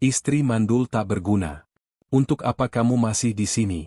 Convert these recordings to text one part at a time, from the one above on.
Istri mandul tak berguna. Untuk apa kamu masih di sini?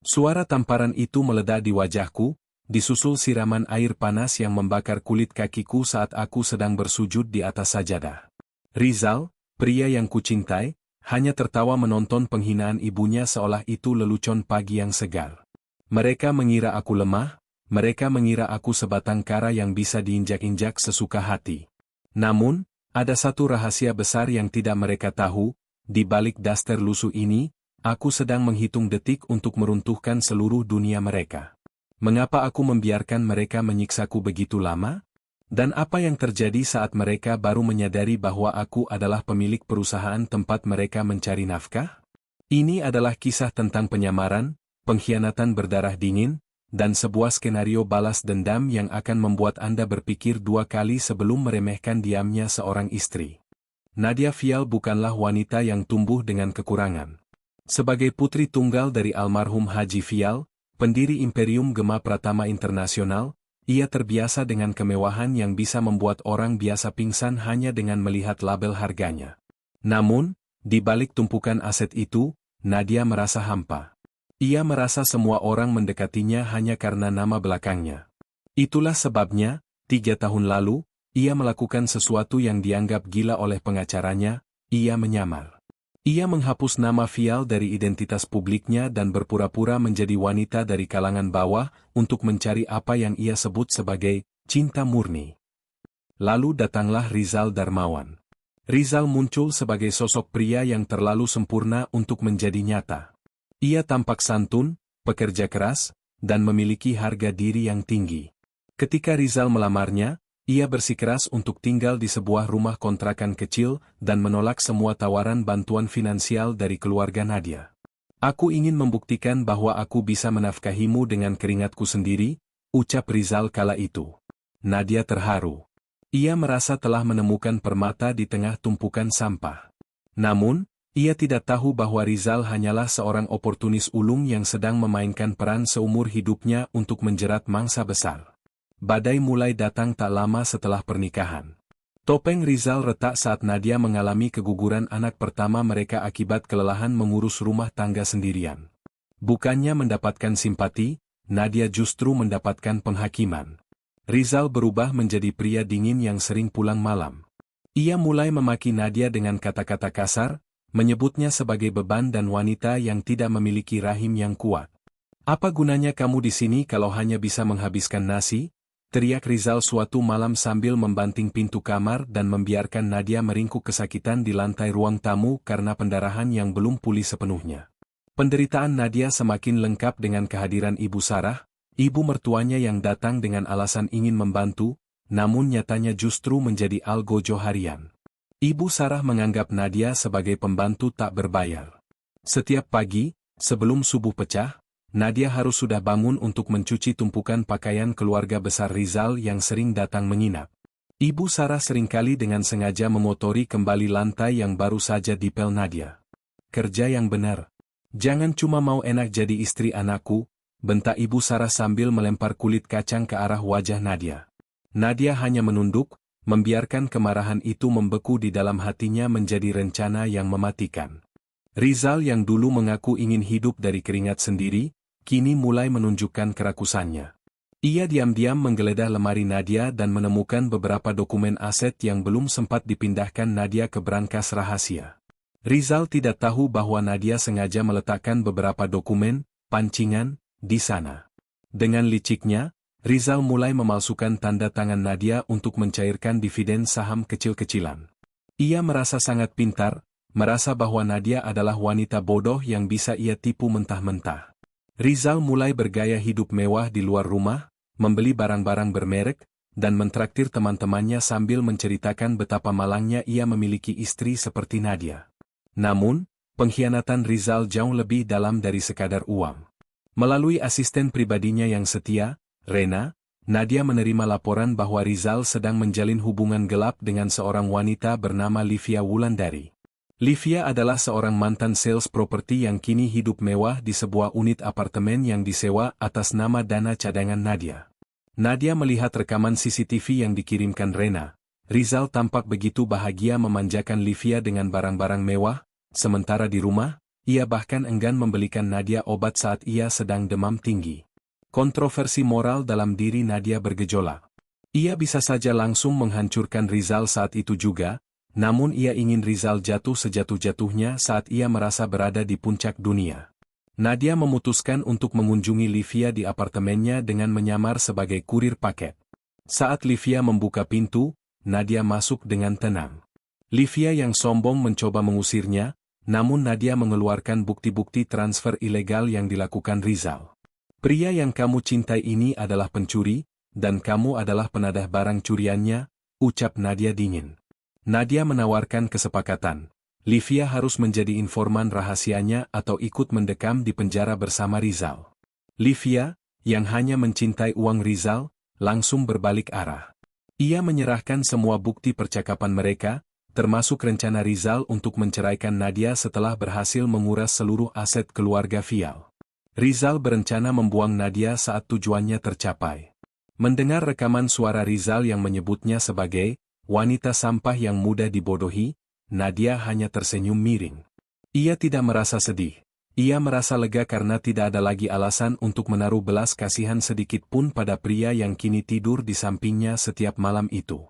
Suara tamparan itu meledak di wajahku, disusul siraman air panas yang membakar kulit kakiku saat aku sedang bersujud di atas sajadah. Rizal, pria yang kucintai, hanya tertawa menonton penghinaan ibunya seolah itu lelucon pagi yang segar. Mereka mengira aku lemah, mereka mengira aku sebatang kara yang bisa diinjak-injak sesuka hati. Namun, ada satu rahasia besar yang tidak mereka tahu, di balik daster lusuh ini, aku sedang menghitung detik untuk meruntuhkan seluruh dunia mereka. Mengapa aku membiarkan mereka menyiksaku begitu lama? Dan apa yang terjadi saat mereka baru menyadari bahwa aku adalah pemilik perusahaan tempat mereka mencari nafkah? Ini adalah kisah tentang penyamaran, pengkhianatan berdarah dingin, dan sebuah skenario balas dendam yang akan membuat Anda berpikir dua kali sebelum meremehkan diamnya seorang istri. Nadia Fial bukanlah wanita yang tumbuh dengan kekurangan. Sebagai putri tunggal dari almarhum Haji Fial, pendiri Imperium Gema Pratama Internasional, ia terbiasa dengan kemewahan yang bisa membuat orang biasa pingsan hanya dengan melihat label harganya. Namun, di balik tumpukan aset itu, Nadia merasa hampa. Ia merasa semua orang mendekatinya hanya karena nama belakangnya. Itulah sebabnya, 3 tahun lalu, ia melakukan sesuatu yang dianggap gila oleh pengacaranya, ia menyamar. Ia menghapus nama Fial dari identitas publiknya dan berpura-pura menjadi wanita dari kalangan bawah untuk mencari apa yang ia sebut sebagai cinta murni. Lalu datanglah Rizal Darmawan. Rizal muncul sebagai sosok pria yang terlalu sempurna untuk menjadi nyata. Ia tampak santun, pekerja keras, dan memiliki harga diri yang tinggi. Ketika Rizal melamarnya, ia bersikeras untuk tinggal di sebuah rumah kontrakan kecil dan menolak semua tawaran bantuan finansial dari keluarga Nadia. Aku ingin membuktikan bahwa aku bisa menafkahimu dengan keringatku sendiri, ucap Rizal kala itu. Nadia terharu. Ia merasa telah menemukan permata di tengah tumpukan sampah. Namun, ia tidak tahu bahwa Rizal hanyalah seorang oportunis ulung yang sedang memainkan peran seumur hidupnya untuk menjerat mangsa besar. Badai mulai datang tak lama setelah pernikahan. Topeng Rizal retak saat Nadia mengalami keguguran anak pertama mereka akibat kelelahan mengurus rumah tangga sendirian. Bukannya mendapatkan simpati, Nadia justru mendapatkan penghakiman. Rizal berubah menjadi pria dingin yang sering pulang malam. Ia mulai memaki Nadia dengan kata-kata kasar, menyebutnya sebagai beban dan wanita yang tidak memiliki rahim yang kuat. "Apa gunanya kamu di sini kalau hanya bisa menghabiskan nasi?" teriak Rizal suatu malam sambil membanting pintu kamar dan membiarkan Nadia meringkuk kesakitan di lantai ruang tamu karena pendarahan yang belum pulih sepenuhnya. Penderitaan Nadia semakin lengkap dengan kehadiran Ibu Sarah, ibu mertuanya yang datang dengan alasan ingin membantu, namun nyatanya justru menjadi algojo harian. Ibu Sarah menganggap Nadia sebagai pembantu tak berbayar. Setiap pagi, sebelum subuh pecah, Nadia harus sudah bangun untuk mencuci tumpukan pakaian keluarga besar Rizal yang sering datang menginap. Ibu Sarah seringkali dengan sengaja memotori kembali lantai yang baru saja dipel Nadia. "Kerja yang benar. Jangan cuma mau enak jadi istri anakku," bentak Ibu Sarah sambil melempar kulit kacang ke arah wajah Nadia. Nadia hanya menunduk, membiarkan kemarahan itu membeku di dalam hatinya menjadi rencana yang mematikan. Rizal yang dulu mengaku ingin hidup dari keringat sendiri, kini mulai menunjukkan kerakusannya. Ia diam-diam menggeledah lemari Nadia dan menemukan beberapa dokumen aset yang belum sempat dipindahkan Nadia ke brankas rahasia. Rizal tidak tahu bahwa Nadia sengaja meletakkan beberapa dokumen, pancingan, di sana. Dengan liciknya, Rizal mulai memalsukan tanda tangan Nadia untuk mencairkan dividen saham kecil-kecilan. Ia merasa sangat pintar, merasa bahwa Nadia adalah wanita bodoh yang bisa ia tipu mentah-mentah. Rizal mulai bergaya hidup mewah di luar rumah, membeli barang-barang bermerek, dan mentraktir teman-temannya sambil menceritakan betapa malangnya ia memiliki istri seperti Nadia. Namun, pengkhianatan Rizal jauh lebih dalam dari sekadar uang. Melalui asisten pribadinya yang setia, Rena, Nadia menerima laporan bahwa Rizal sedang menjalin hubungan gelap dengan seorang wanita bernama Livia Wulandari. Livia adalah seorang mantan sales properti yang kini hidup mewah di sebuah unit apartemen yang disewa atas nama dana cadangan Nadia. Nadia melihat rekaman CCTV yang dikirimkan Rena, Rizal tampak begitu bahagia memanjakan Livia dengan barang-barang mewah, sementara di rumah, ia bahkan enggan membelikan Nadia obat saat ia sedang demam tinggi. Kontroversi moral dalam diri Nadia bergejolak. Ia bisa saja langsung menghancurkan Rizal saat itu juga, namun ia ingin Rizal jatuh sejatuh-jatuhnya saat ia merasa berada di puncak dunia. Nadia memutuskan untuk mengunjungi Livia di apartemennya dengan menyamar sebagai kurir paket. Saat Livia membuka pintu, Nadia masuk dengan tenang. Livia yang sombong mencoba mengusirnya, namun Nadia mengeluarkan bukti-bukti transfer ilegal yang dilakukan Rizal. Pria yang kamu cintai ini adalah pencuri, dan kamu adalah penadah barang curiannya, ucap Nadia dingin. Nadia menawarkan kesepakatan. Livia harus menjadi informan rahasianya atau ikut mendekam di penjara bersama Rizal. Livia, yang hanya mencintai uang Rizal, langsung berbalik arah. Ia menyerahkan semua bukti percakapan mereka, termasuk rencana Rizal untuk menceraikan Nadia setelah berhasil menguras seluruh aset keluarga Fial. Rizal berencana membuang Nadia saat tujuannya tercapai. Mendengar rekaman suara Rizal yang menyebutnya sebagai wanita sampah yang mudah dibodohi, Nadia hanya tersenyum miring. Ia tidak merasa sedih. Ia merasa lega karena tidak ada lagi alasan untuk menaruh belas kasihan sedikit pun pada pria yang kini tidur di sampingnya setiap malam itu.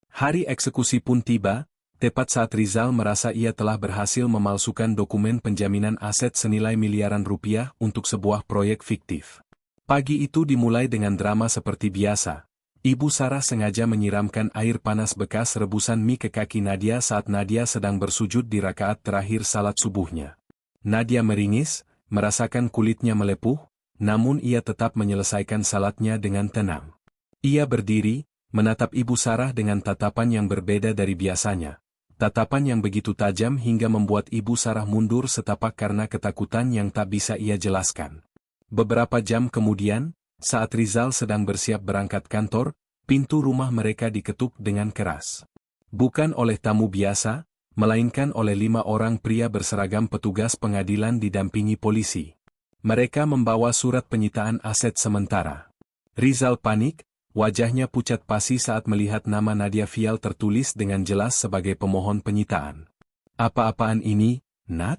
Hari eksekusi pun tiba, tepat saat Rizal merasa ia telah berhasil memalsukan dokumen penjaminan aset senilai miliaran rupiah untuk sebuah proyek fiktif. Pagi itu dimulai dengan drama seperti biasa. Ibu Sarah sengaja menyiramkan air panas bekas rebusan mie ke kaki Nadia saat Nadia sedang bersujud di rakaat terakhir salat subuhnya. Nadia meringis, merasakan kulitnya melepuh, namun ia tetap menyelesaikan salatnya dengan tenang. Ia berdiri, menatap Ibu Sarah dengan tatapan yang berbeda dari biasanya. Tatapan yang begitu tajam hingga membuat Ibu Sarah mundur setapak karena ketakutan yang tak bisa ia jelaskan. Beberapa jam kemudian, saat Rizal sedang bersiap berangkat kantor, pintu rumah mereka diketuk dengan keras. Bukan oleh tamu biasa, melainkan oleh 5 orang pria berseragam petugas pengadilan didampingi polisi. Mereka membawa surat penyitaan aset sementara. Rizal panik, wajahnya pucat pasi saat melihat nama Nadia Fial tertulis dengan jelas sebagai pemohon penyitaan. Apa-apaan ini, Nat?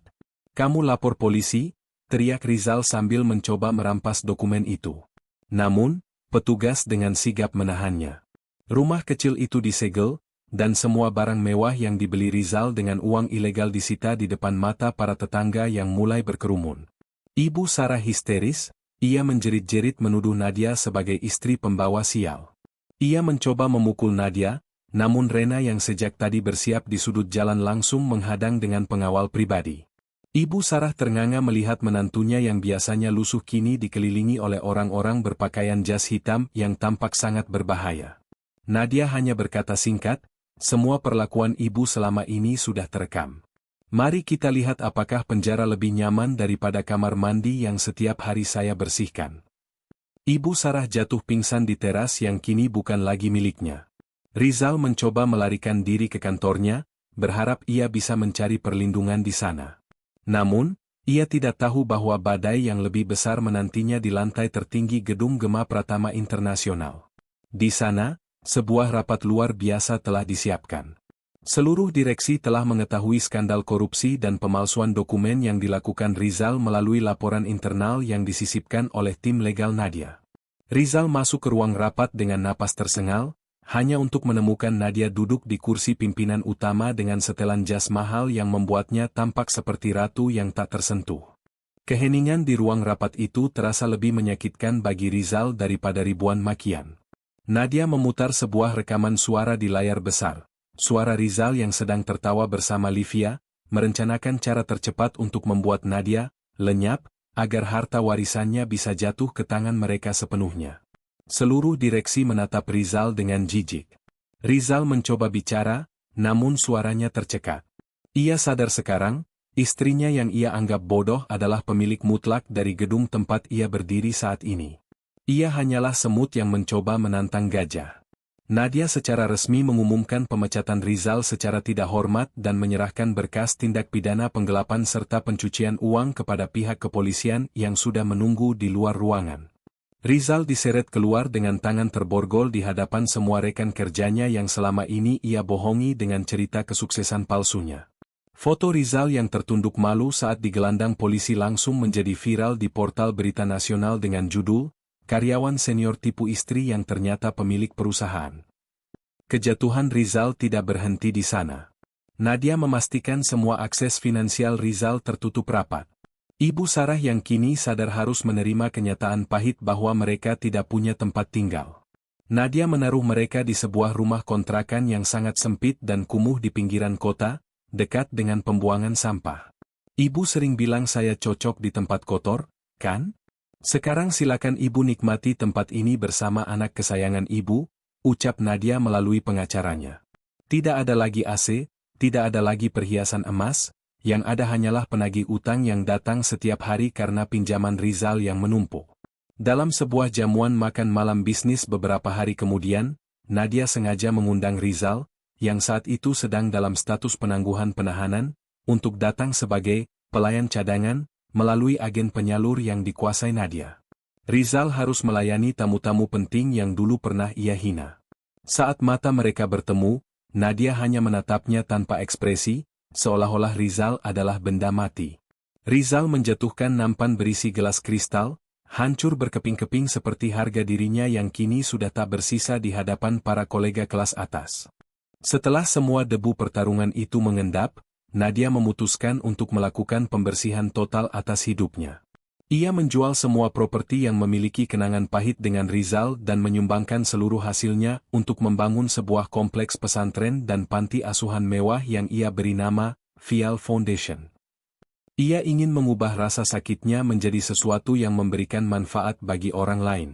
Kamu lapor polisi? Teriak Rizal sambil mencoba merampas dokumen itu. Namun, petugas dengan sigap menahannya. Rumah kecil itu disegel, dan semua barang mewah yang dibeli Rizal dengan uang ilegal disita di depan mata para tetangga yang mulai berkerumun. Ibu Sarah histeris, ia menjerit-jerit menuduh Nadia sebagai istri pembawa sial. Ia mencoba memukul Nadia, namun Rena yang sejak tadi bersiap di sudut jalan langsung menghadang dengan pengawal pribadi. Ibu Sarah ternganga melihat menantunya yang biasanya lusuh kini dikelilingi oleh orang-orang berpakaian jas hitam yang tampak sangat berbahaya. Nadia hanya berkata singkat, semua perlakuan ibu selama ini sudah terekam. Mari kita lihat apakah penjara lebih nyaman daripada kamar mandi yang setiap hari saya bersihkan. Ibu Sarah jatuh pingsan di teras yang kini bukan lagi miliknya. Rizal mencoba melarikan diri ke kantornya, berharap ia bisa mencari perlindungan di sana. Namun, ia tidak tahu bahwa badai yang lebih besar menantinya di lantai tertinggi gedung Gema Pratama Internasional. Di sana, sebuah rapat luar biasa telah disiapkan. Seluruh direksi telah mengetahui skandal korupsi dan pemalsuan dokumen yang dilakukan Rizal melalui laporan internal yang disisipkan oleh tim legal Nadia. Rizal masuk ke ruang rapat dengan napas tersengal, hanya untuk menemukan Nadia duduk di kursi pimpinan utama dengan setelan jas mahal yang membuatnya tampak seperti ratu yang tak tersentuh. Keheningan di ruang rapat itu terasa lebih menyakitkan bagi Rizal daripada ribuan makian. Nadia memutar sebuah rekaman suara di layar besar. Suara Rizal yang sedang tertawa bersama Livia, merencanakan cara tercepat untuk membuat Nadia lenyap, agar harta warisannya bisa jatuh ke tangan mereka sepenuhnya. Seluruh direksi menatap Rizal dengan jijik. Rizal mencoba bicara, namun suaranya tercekat. Ia sadar sekarang, istrinya yang ia anggap bodoh adalah pemilik mutlak dari gedung tempat ia berdiri saat ini. Ia hanyalah semut yang mencoba menantang gajah. Nadia secara resmi mengumumkan pemecatan Rizal secara tidak hormat dan menyerahkan berkas tindak pidana penggelapan serta pencucian uang kepada pihak kepolisian yang sudah menunggu di luar ruangan. Rizal diseret keluar dengan tangan terborgol di hadapan semua rekan kerjanya yang selama ini ia bohongi dengan cerita kesuksesan palsunya. Foto Rizal yang tertunduk malu saat digelandang polisi langsung menjadi viral di portal berita nasional dengan judul, "Karyawan senior tipu istri yang ternyata pemilik perusahaan." Kejatuhan Rizal tidak berhenti di sana. Nadia memastikan semua akses finansial Rizal tertutup rapat. Ibu Sarah yang kini sadar harus menerima kenyataan pahit bahwa mereka tidak punya tempat tinggal. Nadia menaruh mereka di sebuah rumah kontrakan yang sangat sempit dan kumuh di pinggiran kota, dekat dengan pembuangan sampah. Ibu sering bilang saya cocok di tempat kotor, kan? Sekarang silakan ibu nikmati tempat ini bersama anak kesayangan ibu, ucap Nadia melalui pengacaranya. Tidak ada lagi AC, tidak ada lagi perhiasan emas, yang ada hanyalah penagih utang yang datang setiap hari karena pinjaman Rizal yang menumpuk. Dalam sebuah jamuan makan malam bisnis beberapa hari kemudian, Nadia sengaja mengundang Rizal, yang saat itu sedang dalam status penangguhan penahanan, untuk datang sebagai pelayan cadangan, melalui agen penyalur yang dikuasai Nadia. Rizal harus melayani tamu-tamu penting yang dulu pernah ia hina. Saat mata mereka bertemu, Nadia hanya menatapnya tanpa ekspresi, seolah-olah Rizal adalah benda mati. Rizal menjatuhkan nampan berisi gelas kristal, hancur berkeping-keping seperti harga dirinya yang kini sudah tak bersisa di hadapan para kolega kelas atas. Setelah semua debu pertarungan itu mengendap, Nadia memutuskan untuk melakukan pembersihan total atas hidupnya. Ia menjual semua properti yang memiliki kenangan pahit dengan Rizal dan menyumbangkan seluruh hasilnya untuk membangun sebuah kompleks pesantren dan panti asuhan mewah yang ia beri nama Fial Foundation. Ia ingin mengubah rasa sakitnya menjadi sesuatu yang memberikan manfaat bagi orang lain.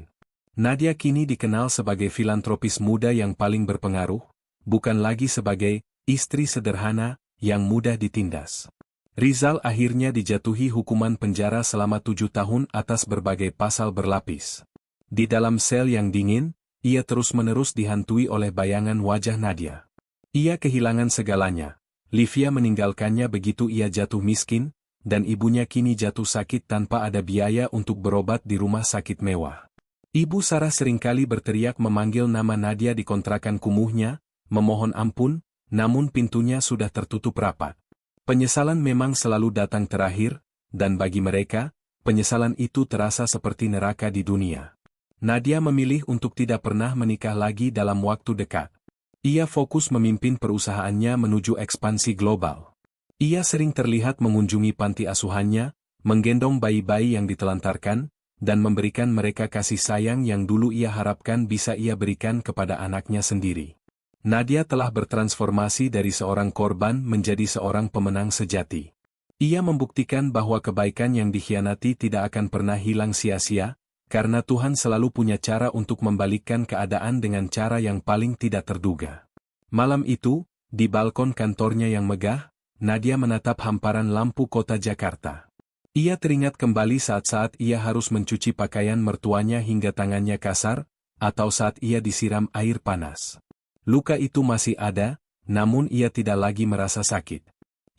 Nadia kini dikenal sebagai filantropis muda yang paling berpengaruh, bukan lagi sebagai istri sederhana yang mudah ditindas. Rizal akhirnya dijatuhi hukuman penjara selama 7 tahun atas berbagai pasal berlapis. Di dalam sel yang dingin, ia terus-menerus dihantui oleh bayangan wajah Nadia. Ia kehilangan segalanya. Livia meninggalkannya begitu ia jatuh miskin, dan ibunya kini jatuh sakit tanpa ada biaya untuk berobat di rumah sakit mewah. Ibu Sarah seringkali berteriak memanggil nama Nadia di kontrakan kumuhnya, memohon ampun, namun pintunya sudah tertutup rapat. Penyesalan memang selalu datang terakhir, dan bagi mereka, penyesalan itu terasa seperti neraka di dunia. Nadia memilih untuk tidak pernah menikah lagi dalam waktu dekat. Ia fokus memimpin perusahaannya menuju ekspansi global. Ia sering terlihat mengunjungi panti asuhannya, menggendong bayi-bayi yang ditelantarkan, dan memberikan mereka kasih sayang yang dulu ia harapkan bisa ia berikan kepada anaknya sendiri. Nadia telah bertransformasi dari seorang korban menjadi seorang pemenang sejati. Ia membuktikan bahwa kebaikan yang dikhianati tidak akan pernah hilang sia-sia, karena Tuhan selalu punya cara untuk membalikkan keadaan dengan cara yang paling tidak terduga. Malam itu, di balkon kantornya yang megah, Nadia menatap hamparan lampu kota Jakarta. Ia teringat kembali saat-saat ia harus mencuci pakaian mertuanya hingga tangannya kasar, atau saat ia disiram air panas. Luka itu masih ada, namun ia tidak lagi merasa sakit.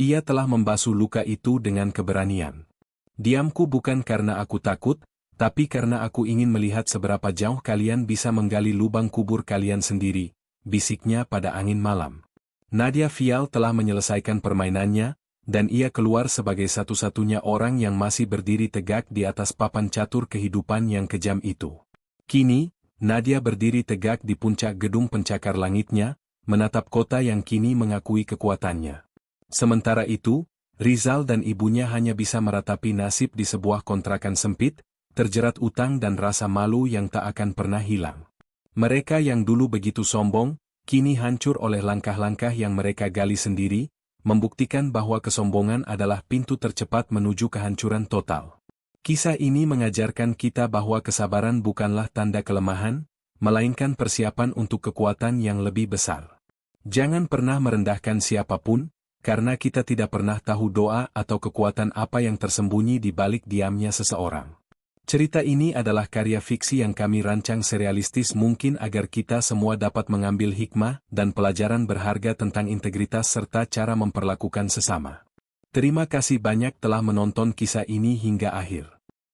Ia telah membasuh luka itu dengan keberanian. Diamku bukan karena aku takut, tapi karena aku ingin melihat seberapa jauh kalian bisa menggali lubang kubur kalian sendiri, bisiknya pada angin malam. Nadia Fial telah menyelesaikan permainannya, dan ia keluar sebagai satu-satunya orang yang masih berdiri tegak di atas papan catur kehidupan yang kejam itu. Kini, Nadia berdiri tegak di puncak gedung pencakar langitnya, menatap kota yang kini mengakui kekuatannya. Sementara itu, Rizal dan ibunya hanya bisa meratapi nasib di sebuah kontrakan sempit, terjerat utang dan rasa malu yang tak akan pernah hilang. Mereka yang dulu begitu sombong, kini hancur oleh langkah-langkah yang mereka gali sendiri, membuktikan bahwa kesombongan adalah pintu tercepat menuju kehancuran total. Kisah ini mengajarkan kita bahwa kesabaran bukanlah tanda kelemahan, melainkan persiapan untuk kekuatan yang lebih besar. Jangan pernah merendahkan siapapun, karena kita tidak pernah tahu doa atau kekuatan apa yang tersembunyi di balik diamnya seseorang. Cerita ini adalah karya fiksi yang kami rancang serealistis mungkin agar kita semua dapat mengambil hikmah dan pelajaran berharga tentang integritas serta cara memperlakukan sesama. Terima kasih banyak telah menonton kisah ini hingga akhir.